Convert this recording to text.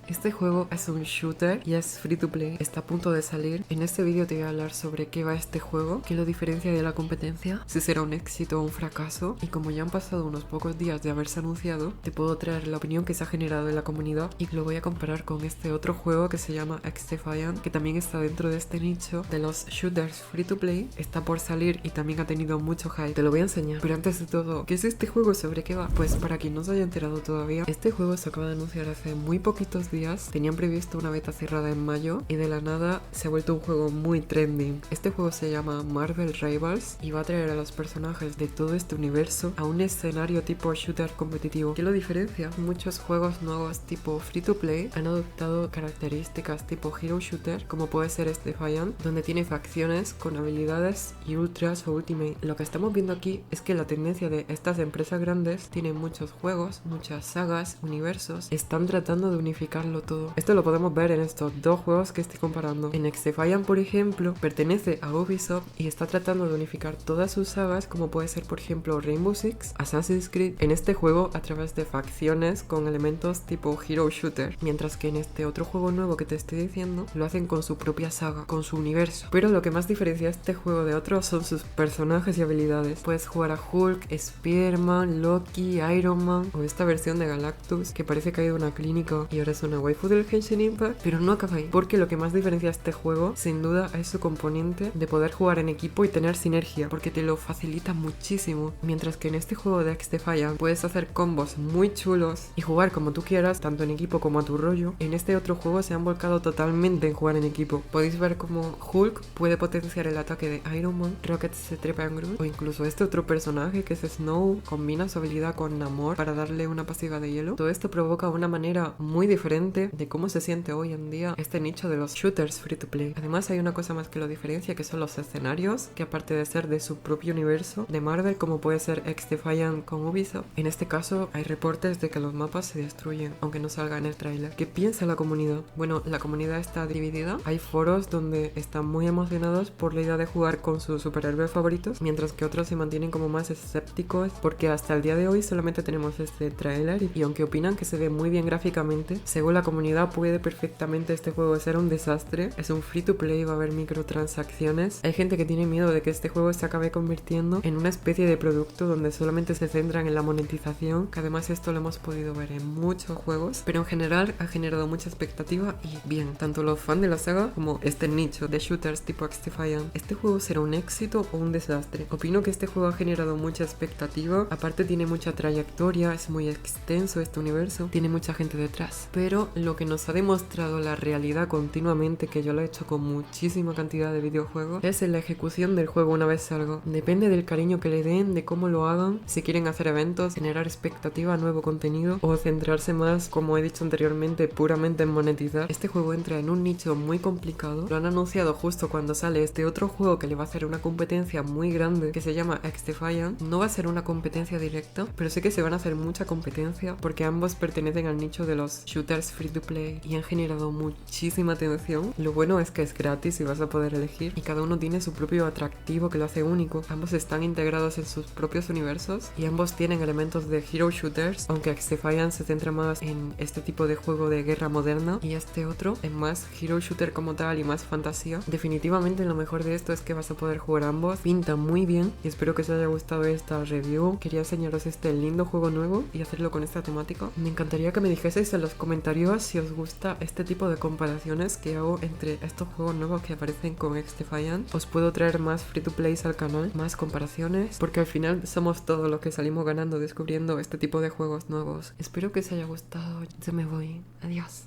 Este juego es un shooter y es free to play, está a punto de salir. En este vídeo te voy a hablar sobre qué va este juego, qué lo diferencia de la competencia, si será un éxito o un fracaso, y como ya han pasado unos pocos días de haberse anunciado, te puedo traer la opinión que se ha generado en la comunidad y lo voy a comparar con este otro juego que se llama XDefiant, que también está dentro de este nicho de los shooters free to play, está por salir y también ha tenido mucho hype. Te lo voy a enseñar, pero antes de todo, ¿qué es este juego? ¿Sobre qué va? Pues para quien no se haya enterado todavía, este juego se acaba de anunciar hace muy poquitos días. Tenían previsto una beta cerrada en mayo y de la nada se ha vuelto un juego muy trending. Este juego se llama Marvel Rivals y va a traer a los personajes de todo este universo a un escenario tipo shooter competitivo. ¿Qué lo diferencia? Muchos juegos nuevos tipo free to play han adoptado características tipo hero shooter, como puede ser Defiant, donde tiene facciones con habilidades y ultras o ultimate. Lo que estamos viendo aquí es que la tendencia de estas empresas grandes tienen muchos juegos, muchas sagas, universos, están tratando de unificar todo. Esto lo podemos ver en estos dos juegos que estoy comparando. En XDefiant, por ejemplo, pertenece a Ubisoft y está tratando de unificar todas sus sagas, como puede ser, por ejemplo, Rainbow Six, Assassin's Creed, en este juego a través de facciones con elementos tipo hero shooter, mientras que en este otro juego nuevo que te estoy diciendo lo hacen con su propia saga, con su universo. Pero lo que más diferencia este juego de otros son sus personajes y habilidades. Puedes jugar a Hulk, Spider-Man, Loki, Iron Man o esta versión de Galactus que parece que ha ido a una clínica y ahora es una waifu del Genshin Impact, pero no acaba ahí, porque lo que más diferencia a este juego sin duda es su componente de poder jugar en equipo y tener sinergia, porque te lo facilita muchísimo, mientras que en este juego de XDefiant puedes hacer combos muy chulos y jugar como tú quieras, tanto en equipo como a tu rollo. En este otro juego se han volcado totalmente en jugar en equipo. Podéis ver cómo Hulk puede potenciar el ataque de Iron Man, Rocket se trepa en Groot, o incluso este otro personaje que es Snow combina su habilidad con Namor para darle una pasiva de hielo. Todo esto provoca una manera muy diferente de cómo se siente hoy en día este nicho de los shooters free to play. Además hay una cosa más que lo diferencia, que son los escenarios, que aparte de ser de su propio universo de Marvel, como puede ser XDefiant con Ubisoft, en este caso hay reportes de que los mapas se destruyen aunque no salga en el tráiler. ¿Qué piensa la comunidad? Bueno, la comunidad está dividida. Hay foros donde están muy emocionados por la idea de jugar con sus superhéroes favoritos, mientras que otros se mantienen como más escépticos porque hasta el día de hoy solamente tenemos este tráiler y aunque opinan que se ve muy bien gráficamente, según la comunidad puede perfectamente este juego ser un desastre. Es un free to play, va a haber microtransacciones. Hay gente que tiene miedo de que este juego se acabe convirtiendo en una especie de producto donde solamente se centran en la monetización, que además esto lo hemos podido ver en muchos juegos, pero en general ha generado mucha expectativa y bien, tanto los fans de la saga como este nicho de shooters tipo XDefiant. ¿Este juego será un éxito o un desastre? Opino que este juego ha generado mucha expectativa, aparte tiene mucha trayectoria, es muy extenso este universo, tiene mucha gente detrás, pero lo que nos ha demostrado la realidad continuamente, que yo lo he hecho con muchísima cantidad de videojuegos, es en la ejecución del juego una vez salga. Depende del cariño que le den, de cómo lo hagan, si quieren hacer eventos, generar expectativa, nuevo contenido o centrarse más, como he dicho anteriormente, puramente en monetizar. Este juego entra en un nicho muy complicado. Lo han anunciado justo cuando sale este otro juego que le va a hacer una competencia muy grande que se llama XDefiant. No va a ser una competencia directa, pero sé que se van a hacer mucha competencia porque ambos pertenecen al nicho de los shooters free to play y han generado muchísima atención. Lo bueno es que es gratis y vas a poder elegir y cada uno tiene su propio atractivo que lo hace único. Ambos están integrados en sus propios universos y ambos tienen elementos de hero shooters, aunque XDefiant se centra más en este tipo de juego de guerra moderna y este otro en más hero shooter como tal y más fantasía. Definitivamente lo mejor de esto es que vas a poder jugar ambos. Pinta muy bien y espero que os haya gustado esta review. Quería enseñaros este lindo juego nuevo y hacerlo con esta temática. Me encantaría que me dijeseis en los comentarios si os gusta este tipo de comparaciones que hago entre estos juegos nuevos que aparecen con XDefiant. Os puedo traer más free to plays al canal, más comparaciones, porque al final somos todos los que salimos ganando descubriendo este tipo de juegos nuevos. Espero que os haya gustado. Yo me voy. Adiós.